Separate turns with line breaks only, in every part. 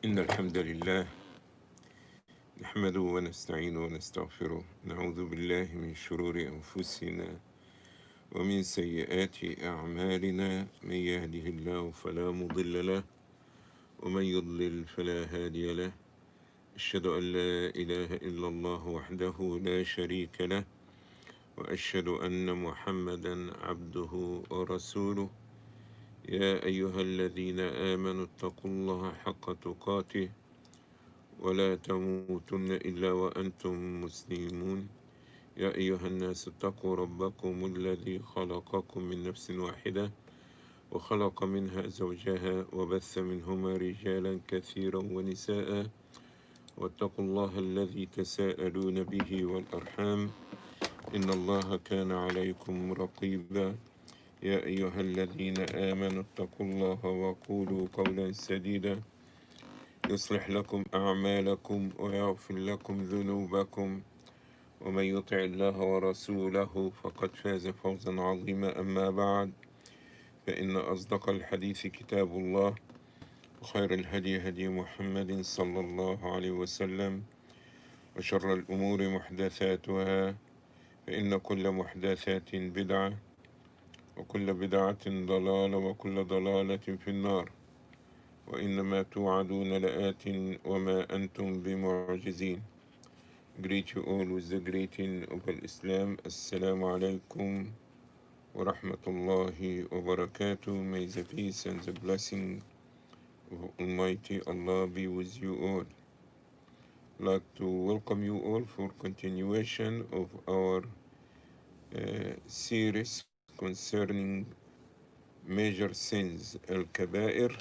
إن الحمد لله نحمده ونستعينه ونستغفره نعوذ بالله من شرور أنفسنا ومن سيئات أعمالنا من يهده الله فلا مضل له ومن يضلل فلا هادي له أشهد أن لا إله إلا الله وحده لا شريك له وأشهد أن محمدا عبده ورسوله يا أيها الذين آمنوا اتقوا الله حق تقاته ولا تموتن إلا وأنتم مسلمون يا أيها الناس اتقوا ربكم الذي خلقكم من نفس واحدة وخلق منها زوجها وبث منهما رجالا كثيرا ونساء واتقوا الله الذي تساءلون به والأرحام إن الله كان عليكم رقيبا يا أيها الذين آمنوا اتقوا الله وقولوا قولا سديدا يصلح لكم أعمالكم ويغفر لكم ذنوبكم ومن يطع الله ورسوله فقد فاز فوزا عظيما أما بعد فإن أصدق الحديث كتاب الله وخير الهدي هدي محمد صلى الله عليه وسلم وشر الأمور محدثاتها فإن كل محدثات بدعة وكل بدعة ضلالة وكل ضلالة في النار وإنما توعدون لآت وما أنتم بمعجزين. Greet you all with the greeting of Islam. Assalamu alaikum wa rahmatullahi wa barakatuh. May the peace and the blessing of Almighty Allah be with you all. I'd like to welcome you all for continuation of our series concerning major sins, Alkabaaer,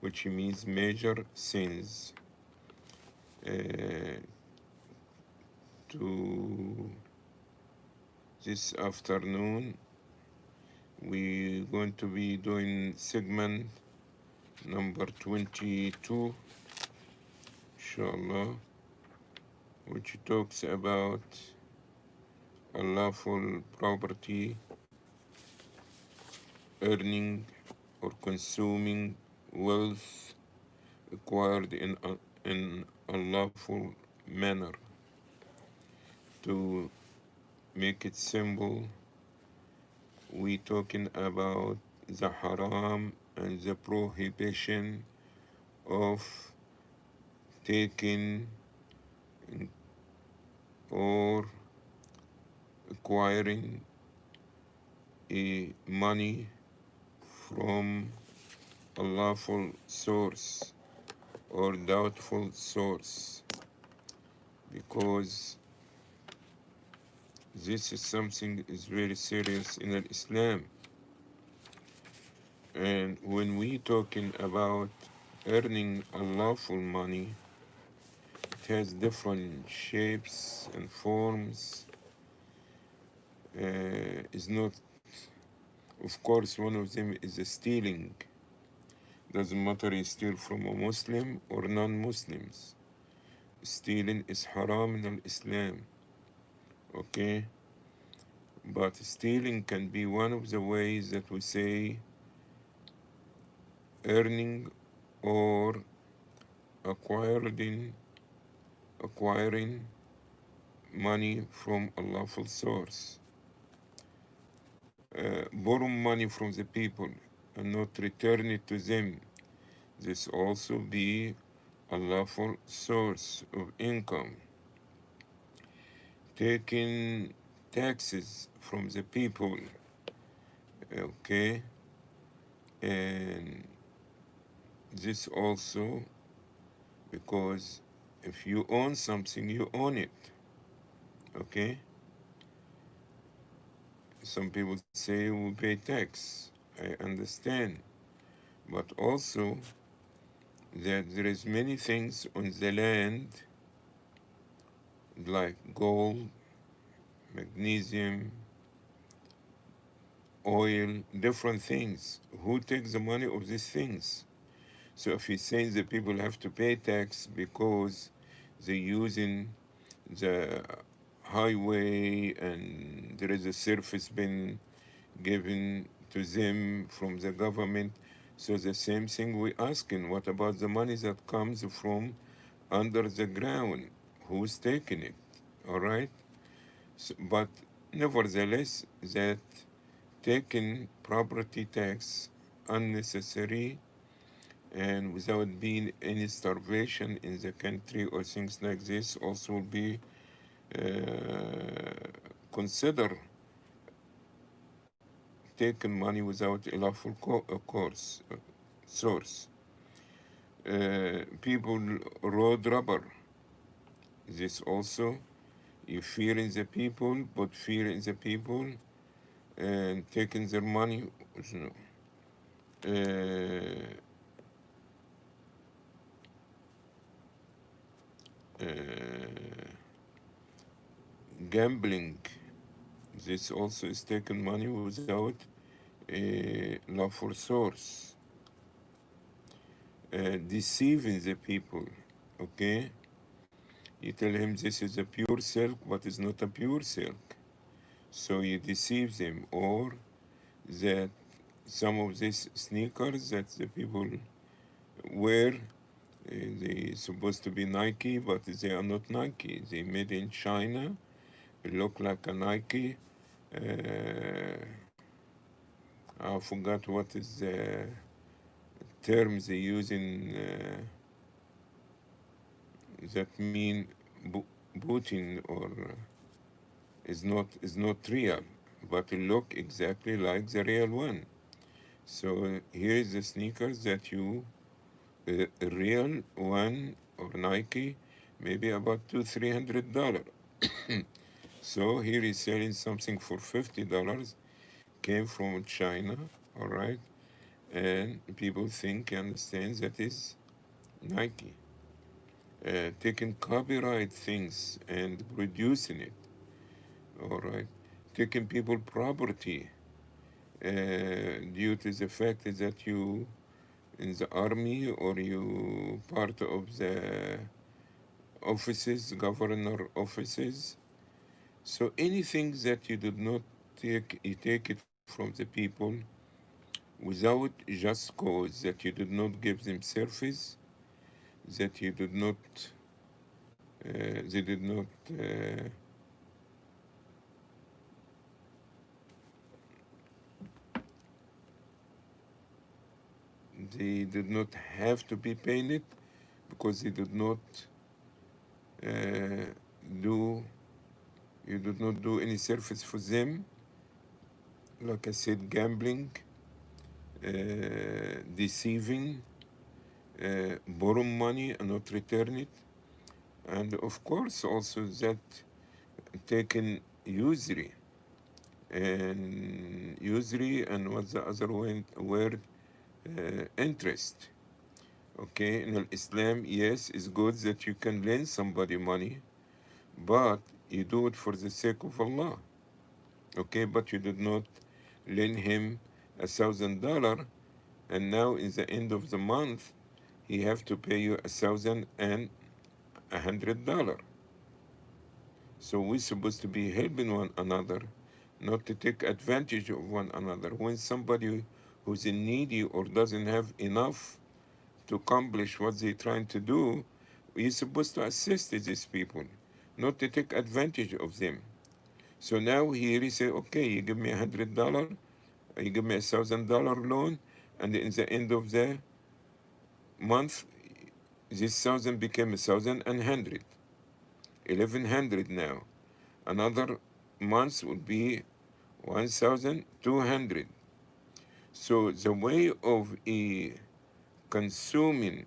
which means major sins. To this afternoon, we're going to be doing segment number 22, inshallah, which talks about unlawful property, earning or consuming wealth acquired in an unlawful manner. To make it simple, we talking about the haram and the prohibition of taking or acquiring a money from a lawful source or doubtful source, because this is something is very serious in Islam. And when we talking about earning unlawful money, it has different shapes and forms. Is not, of course, one of them is a stealing. Doesn't matter you steal from a Muslim or non-Muslims. Stealing is haram in Islam. Okay? But stealing can be one of the ways that we say earning or acquiring money from a lawful source. Borrow money from the people and not return it to them. This also be a lawful source of income. Taking taxes from the people, okay, and this also, because if you own something, you own it, okay. Some people say we pay tax. I understand, but also that there is many things on the land like gold, magnesium, oil, different things. Who takes the money of these things? So if he's saying the people have to pay tax because they're using the highway and there is a service been given to them from the government, So the same thing we asking, what about the money that comes from under the ground? Who's taking it? All right? So, but nevertheless, that taking property tax unnecessary and without being any starvation in the country or things like this also will be consider taking money without a lawful course source. People road robber. This also, you fear in the people, put fear in the people, and taking their money. You know, uh, uh, gambling. This also is taking money without a lawful source. Deceiving the people. Okay, you tell him this is a pure silk, but it's not a pure silk. So you deceive them, or that some of these sneakers that the people wear, they supposed to be Nike, but they are not Nike. They made in China, look like a Nike. Uh, I forgot what is the term they use in that mean booting or is not real, but it look exactly like the real one. So here is the sneakers that you a real one or Nike, maybe about $200-300. So here he's selling something for $50, came from China, all right, and people think understand that is Nike. Taking copyright things and producing it, all right, taking people property due to the fact that you in the army or you part of the offices, governor offices. So anything that you did not take, you take it from the people without just cause, that you did not give them service, that you did not, they did not, they did not have to be paying it because they did not uh, do, you did not do any service for them. Like I said, gambling, deceiving, borrow money and not return it, and of course also that taken usury and what's the other word, interest. Okay, in Islam, yes, it's good that you can lend somebody money, but you do it for the sake of Allah. Okay, but you did not lend him $1,000, and now in the end of the month he have to pay you $1,100. So we're supposed to be helping one another, not to take advantage of one another. When somebody who's in needy or doesn't have enough to accomplish what they're trying to do, you're supposed to assist these people, not to take advantage of them. So now here he say, okay, you give me $100, you give me $1,000 loan, and in the end of the month, this thousand became 1,100, 1,100 now. Another month would be 1,200. So the way of consuming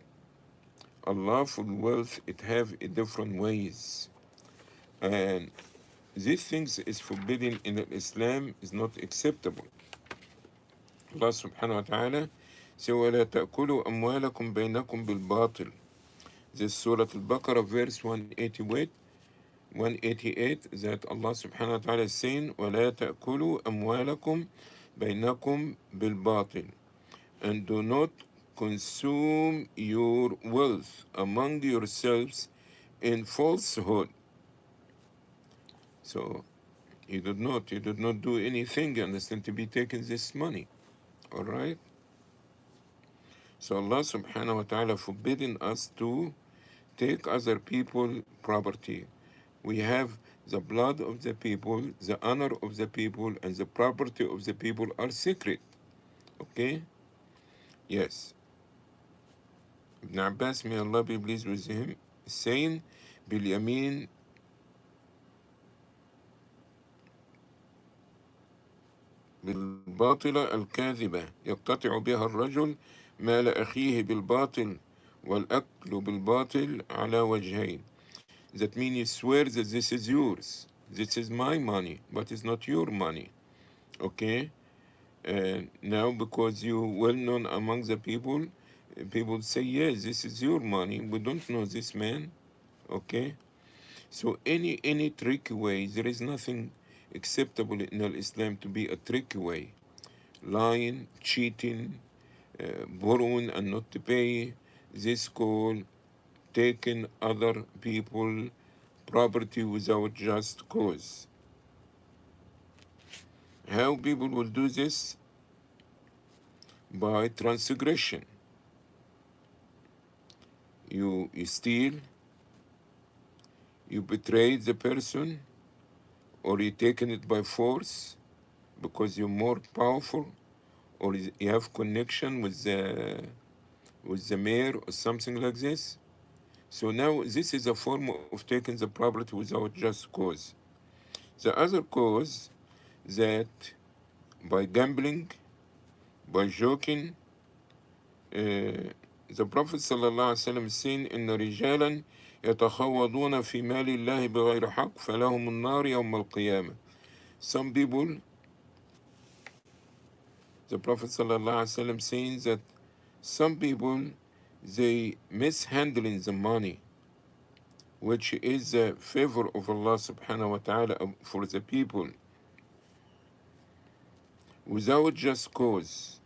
a lawful wealth, it have a different ways. And these things is forbidden in Islam, is not acceptable. Allah subhanahu wa ta'ala say, وَلَا تَأْكُلُوا أَمْوَالَكُمْ بَيْنَكُمْ بِالْبَاطِلِ. This Surah Al-Baqarah, verse 188, that Allah subhanahu wa ta'ala is saying, وَلَا تَأْكُلُوا أَمْوَالَكُمْ بَيْنَكُمْ بِالْبَاطِلِ. And do not consume your wealth among yourselves in falsehood. So you did not do anything, you understand, to be taking this money. All right? So Allah subhanahu wa ta'ala forbidden us to take other people property. We have the blood of the people, the honor of the people, and the property of the people are sacred. Okay? Yes. Ibn Abbas, may Allah be pleased with him, saying, باليمين بالباطلة الكاذبة يقتطع بها الرجل مال أخيه بالباطل والأكل بالباطل على وجهين. That means you swear that this is yours. This is my money, but it's not your money. Okay? Now, because you well known among the people, people say, yes, this is your money. We don't know this man. Okay? So any tricky way, there is nothing acceptable in Islam to be a tricky way. Lying, cheating, borrowing and not to pay, this called taking other people property without just cause. How people will do this? By transgression. You steal, you betray the person, or you taken it by force because you're more powerful, or you have connection with the mayor or something like this. So now this is a form of taking the property without just cause. The other cause, that by gambling, by joking, the Prophet ﷺ is saying, إن رجالا يتخوضون في مال الله بغير حق فلهم النار يوم القيامة. Some people, the Prophet ﷺ saying that some people, they mishandling the money, which is the favor of Allah subhanahu wa ta'ala for the people, without just cause.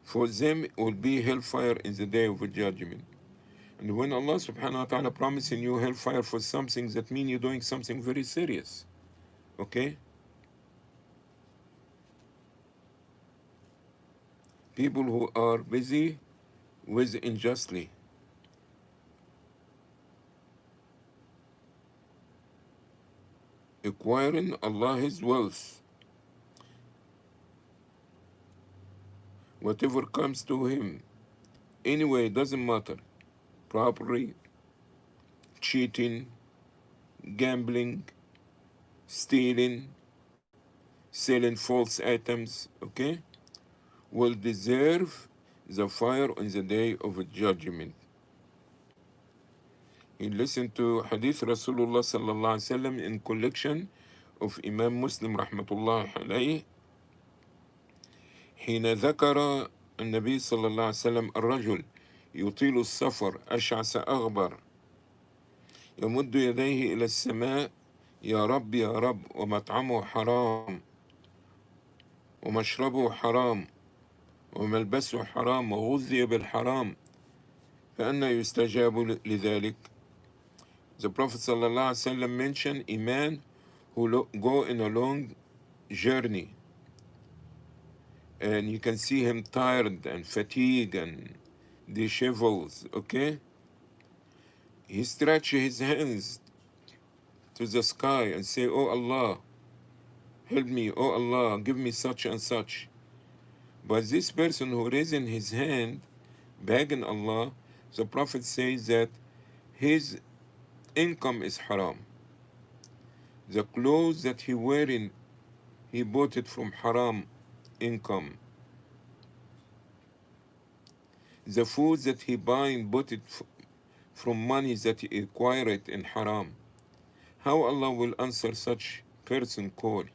For them it will be hellfire in the day of judgment. And when Allah subhanahu wa ta'ala promising you hellfire for something, that means you're doing something very serious. Okay? People who are busy with unjustly, acquiring Allah His wealth, whatever comes to him, anyway, doesn't matter. Property, cheating, gambling, stealing, selling false items, okay, will deserve the fire on the day of judgment. He listened to Hadith Rasulullah sallallahu alaihi wasallam in collection of Imam Muslim rahmatullah alayhi. حين ذكر النبي صلى الله عليه وسلم الرجل يطيل السفر أشعث أغبر يمد يديه إلى السماء يا رب يا رب ومطعمه حرام ومشربه حرام وملبسه حرام وغذي بالحرام فأنا يستجاب لذلك. The Prophet ﷺ mentioned a man who go in a long journey, and you can see him tired and fatigued and disheveled, okay? He stretches his hands to the sky and say, oh Allah, help me, oh Allah, give me such and such. But this person who raising his hand, begging Allah, the Prophet says that his income is haram. The clothes that he wearing, he bought it from haram income. The food that he buying, bought it from money that he acquired in haram. How Allah will answer such person call?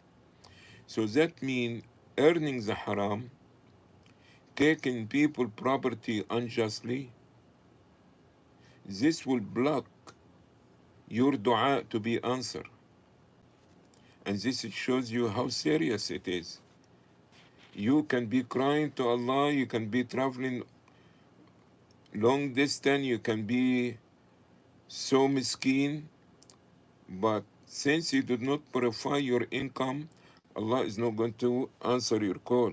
So that means earning the haram, taking people property unjustly, this will block your dua to be answered. And this shows you how serious it is. You can be crying to Allah, you can be traveling long distance, you can be so miskeen, but since you did not purify your income, Allah is not going to answer your call.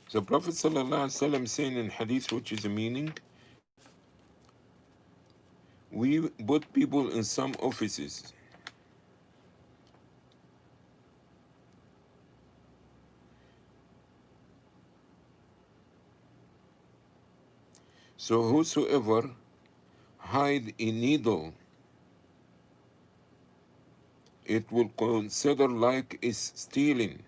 The Prophet ﷺ saying in hadith, which is a meaning, we put people in some offices. So whosoever hide a needle, it will consider like is stealing.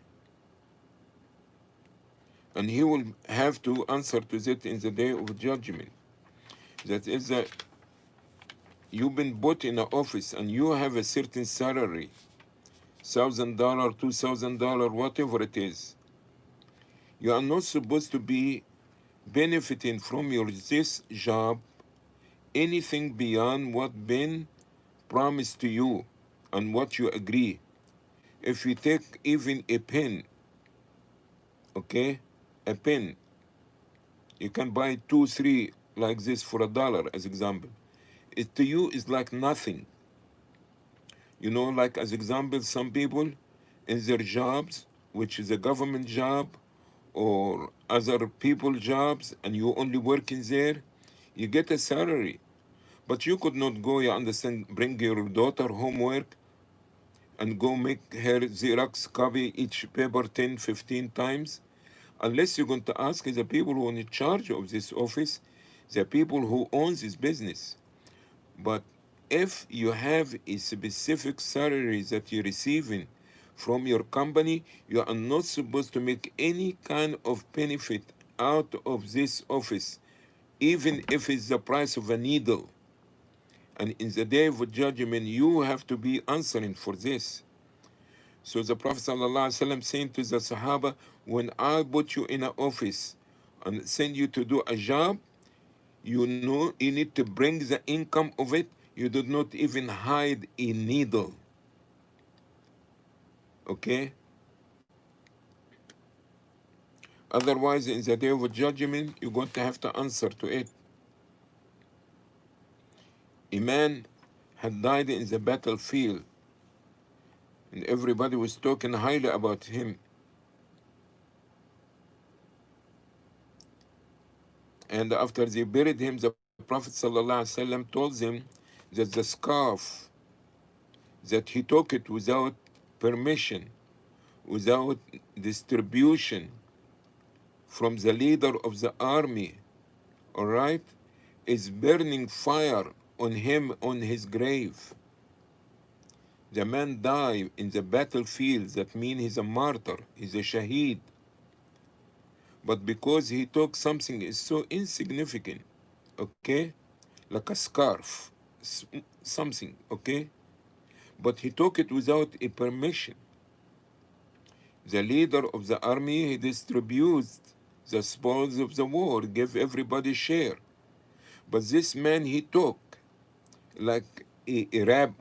And he will have to answer to that in the day of judgment. That is that you've been put in an office and you have a certain salary, $1,000, $2,000, whatever it is. You are not supposed to be benefiting from your this job anything beyond what been promised to you and what you agree. If you take even a pen, okay, a pen, you can buy two, three like this for $1, as example. It to you is like nothing. You know, like as example, some people in their jobs, which is a government job or other people jobs, and you only working there, you get a salary. But you could not go, you understand, bring your daughter homework and go make her Xerox copy each paper 10, 15 times, unless you're going to ask the people who are in charge of this office, the people who own this business. But if you have a specific salary that you're receiving from your company, you are not supposed to make any kind of benefit out of this office, even if it's the price of a needle. And in the day of judgment, you have to be answering for this. So the Prophet ﷺ saying to the Sahaba, when I put you in an office and send you to do a job, you know you need to bring the income of it. You do not even hide a needle. Okay? Otherwise, in the day of judgment, you're going to have to answer to it. A man had died in the battlefield, and everybody was talking highly about him. And after they buried him, the Prophet ﷺ told them that the scarf, that he took it without permission, without distribution from the leader of the army, all right, is burning fire on him on his grave. The man died in the battlefield, that means he's a martyr, he's a shaheed. But because he took something is so insignificant, okay, like a scarf, something, okay, but he took it without a permission. The leader of the army, he distributes the spoils of the war, gave everybody share. But this man, he took like a wrap,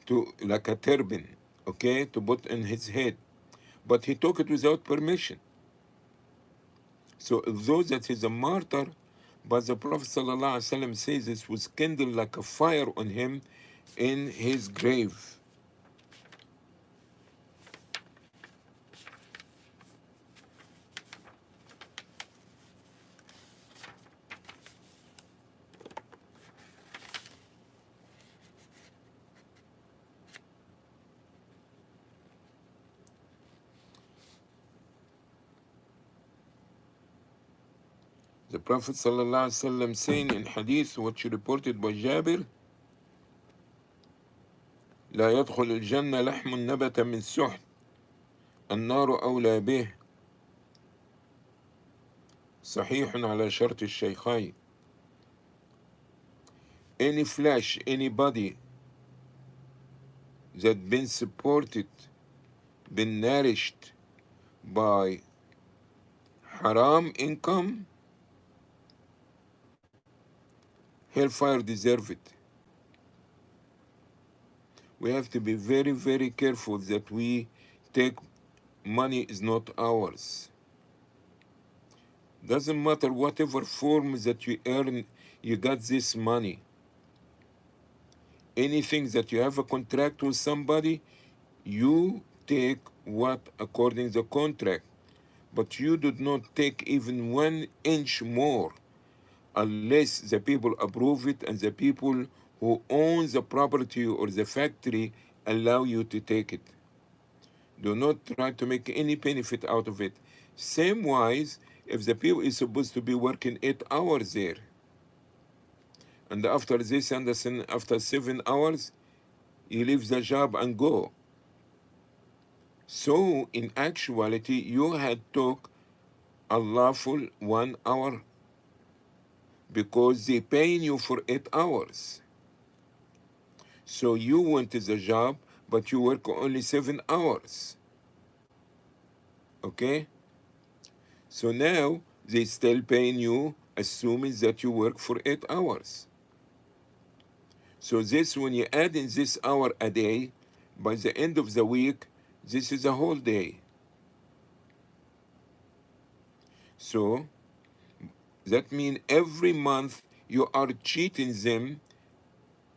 to like a turban, okay, to put in his head. But he took it without permission. So although that he's a martyr, but the Prophet ﷺ says this was kindled like a fire on him in his grave. The Prophet ﷺ saying in hadith, which reported by Jabir, لا يدخل الجنة لحم نبت من سحت النار أولى به صحيح على شرط الشيخين. Any flesh, anybody that been supported, been nourished by haram income, hellfire deserve it. We have to be very, very careful that we take money is not ours. Doesn't matter whatever form that you earn, you got this money. Anything that you have a contract with somebody, you take what according to the contract. but you did not take even 1 inch more unless the people approve it and the people who own the property or the factory allow you to take it. Do not try to make any benefit out of it. Same wise, if the people is supposed to be working 8 hours there, and after this, Anderson, after 7 hours, you leave the job and go. So in actuality, you had took a lawful 1 hour because they paying you for 8 hours. So you went to the job, but you work only 7 hours. Okay? So now they still paying you, assuming that you work for 8 hours. So this, when you add in this hour a day, by the end of the week, this is a whole day. So that means every month you are cheating them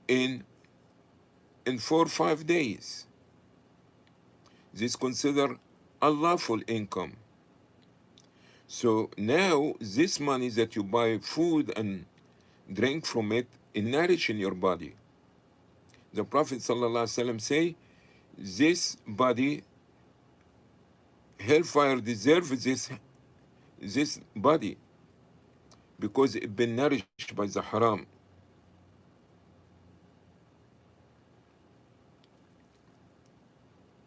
in 4 or 5 days. This considered unlawful income. So now this money that you buy food and drink from it is nourishing your body. The Prophet ﷺ say, this body, hellfire deserves this body because it's been nourished by the haram.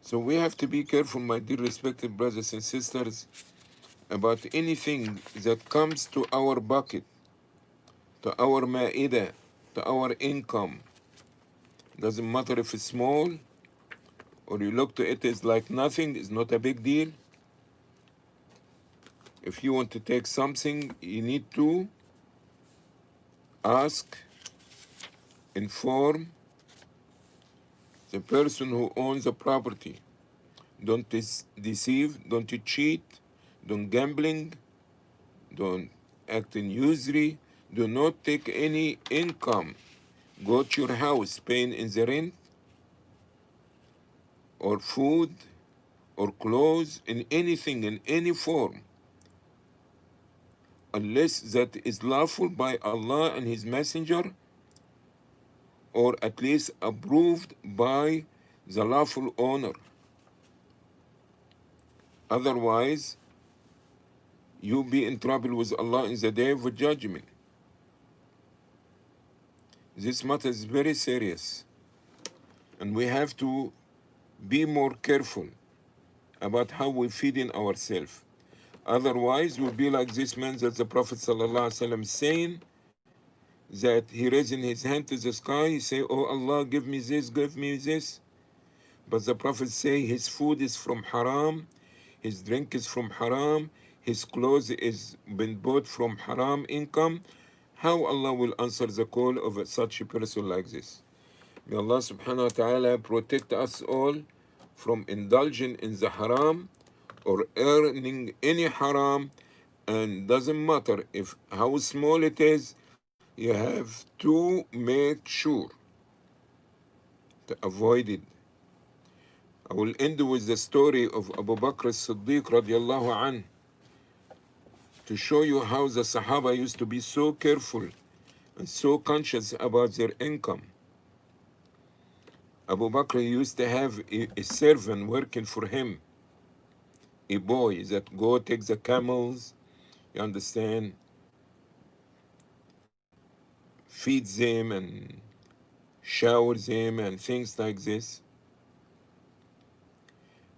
So we have to be careful, my dear respected brothers and sisters, about anything that comes to our bucket, to our ma'idah, to our income. Doesn't matter if it's small or you look to it as like nothing, it's not a big deal. If you want to take something, you need to ask, inform the person who owns the property. Don't deceive, don't cheat, don't gambling, don't act in usury, do not take any income. Go to your house, paying in the rent, or food, or clothes, in anything, in any form, unless that is lawful by Allah and His Messenger, or at least approved by the lawful owner. Otherwise, you'll be in trouble with Allah in the day of judgment. This matter is very serious, and we have to be more careful about how we feed in ourselves. Otherwise, we'll be like this man that the Prophet ﷺ saying that he raising his hand to the sky, he say, "Oh Allah, give me this, give me this." But the Prophet say his food is from haram, his drink is from haram, his clothes is been bought from haram income. How Allah will answer the call of such a person like this? May Allah subhanahu wa ta'ala protect us all from indulging in the haram or earning any haram, and doesn't matter if how small it is, you have to make sure to avoid it. I will end with the story of Abu Bakr as-Siddiq radiallahu anh, to show you how the Sahaba used to be so careful and so conscious about their income. Abu Bakr used to have a servant working for him, a boy that go take the camels, you understand, feeds them and showers them and things like this.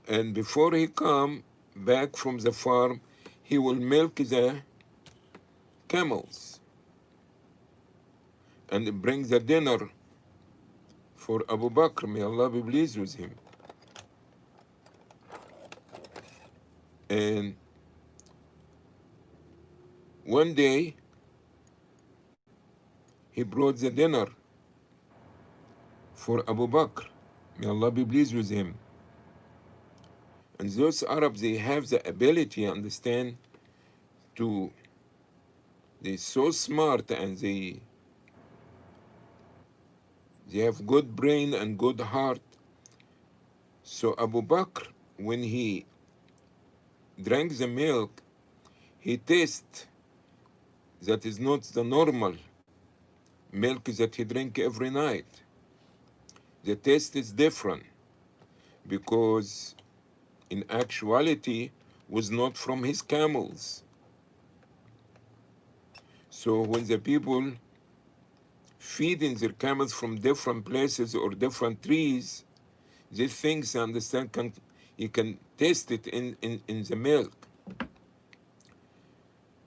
And before he come back from the farm, he will milk the camels and bring the dinner for Abu Bakr. May Allah be pleased with him. And one day, he brought the dinner for Abu Bakr. May Allah be pleased with him. And those Arabs, they have the ability, understand, they're so smart, and they have good brain and good heart. So Abu Bakr, when he drank the milk, he tastes that is not the normal milk that he drink every night. The taste is different because in actuality was not from his camels. So when the people feeding their camels from different places or different trees, these things, understand, you can taste it in the milk.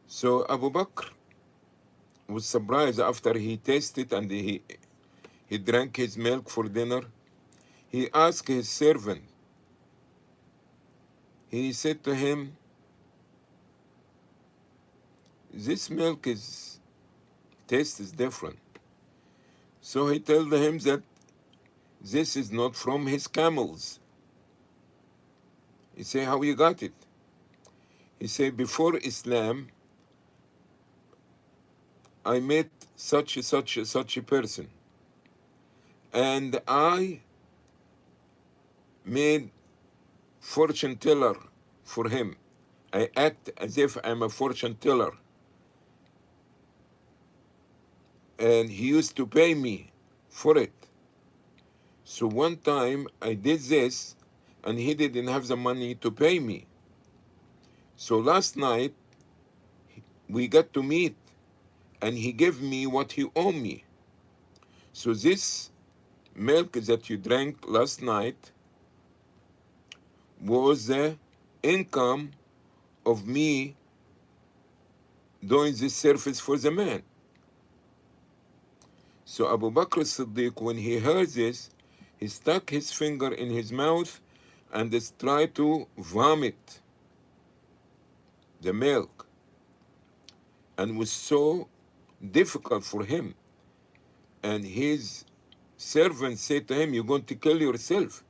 So Abu Bakr was surprised after he tasted and he drank his milk for dinner. He asked his servant, he said to him, this milk taste is different. So he told him that this is not from his camels. He said, how you got it? He said, before Islam, I met such a person, and I made fortune teller for him. I act as if I'm a fortune teller, and he used to pay me for it. So one time I did this, and he didn't have the money to pay me. So last night we got to meet, and he gave me what he owed me. So this milk that you drank last night was the income of me doing this service for the man. So Abu Bakr as-Siddiq, when he heard this, he stuck his finger in his mouth and just tried to vomit the milk, and was so difficult for him. And his servant said to him, you're going to kill yourself.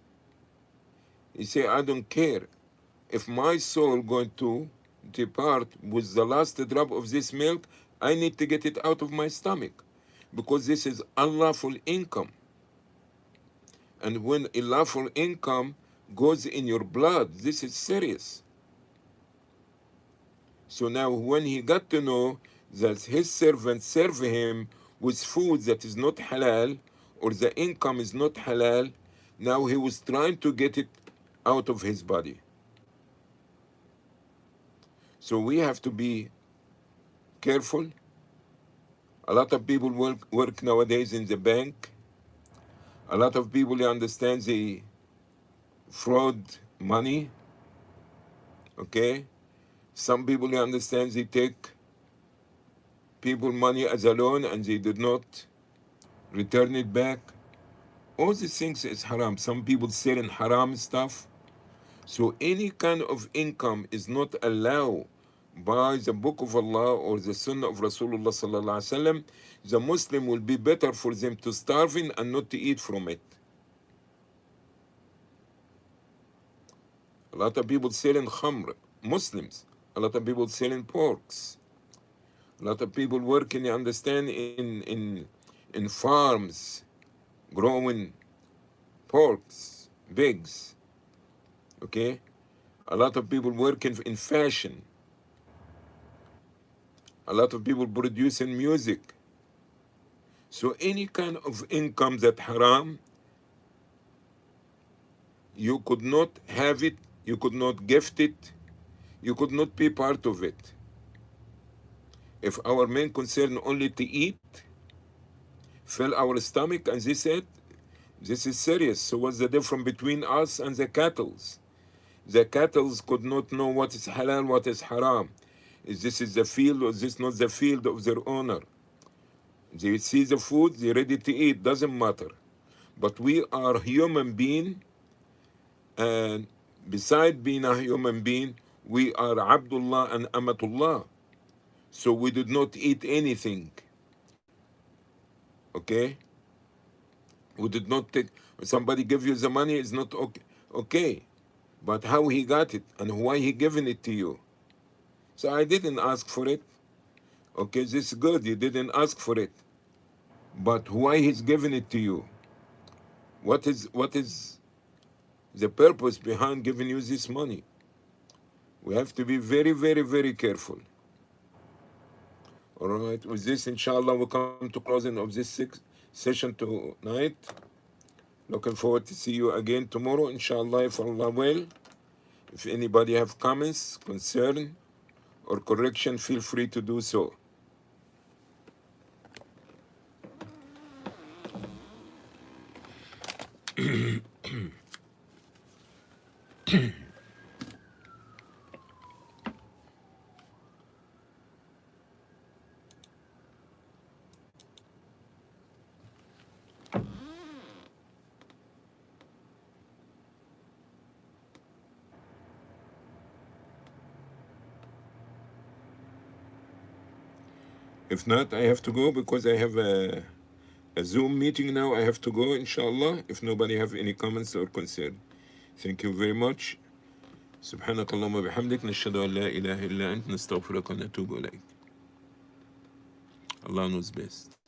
He said, I don't care. If my soul going to depart with the last drop of this milk, I need to get it out of my stomach, because this is unlawful income. And when unlawful income goes in your blood, this is serious. So now when he got to know that his servant serve him with food that is not halal, or the income is not halal, now he was trying to get it out of his body. So we have to be careful. A lot of people work nowadays in the bank. A lot of people, you understand, they fraud money. Okay? Some people, you understand, they take people money as a loan and they did not return it back. All these things is haram. Some people selling haram stuff. So any kind of income is not allowed by the book of Allah or the sunnah of Rasulullah sallallahu alaihi wasallam. The Muslim will be better for them to starving and not to eat from it. A lot of people selling khamr, Muslims. A lot of people selling porks. A lot of people working, you understand, in farms, growing porks, pigs. Okay? A lot of people working in fashion. A lot of people producing music. So any kind of income that haram, you could not have it, you could not gift it, you could not be part of it. If our main concern only to eat, fill our stomach, and this it, this is serious. So what's the difference between us and the cattle? The cattle could not know what is halal, what is haram. Is this is the field or is this not the field of their owner? They see the food, they're ready to eat, doesn't matter. But we are human being, and beside being a human being, we are Abdullah and Amatullah. So we did not eat anything. Okay? We did not take, somebody give you the money, it's not okay. Okay. But how he got it and why he giving it to you? So I didn't ask for it. Okay, this is good, you didn't ask for it. But why he's giving it to you? What is the purpose behind giving you this money? We have to be very, very, very careful. All right, with this, inshallah, we'll come to closing of this session tonight. Looking forward to see you again tomorrow, inshallah, if Allah will. If anybody have comments, concern, or correction, feel free to do so. If not, I have to go because I have a Zoom meeting now. I have to go, inshallah, if nobody have any comments or concern. Thank you very much. سبحانك اللهم وبحمدك نشهد أن لا إله إلا أنت نستغفرك ونتوب إليك. Allah knows best.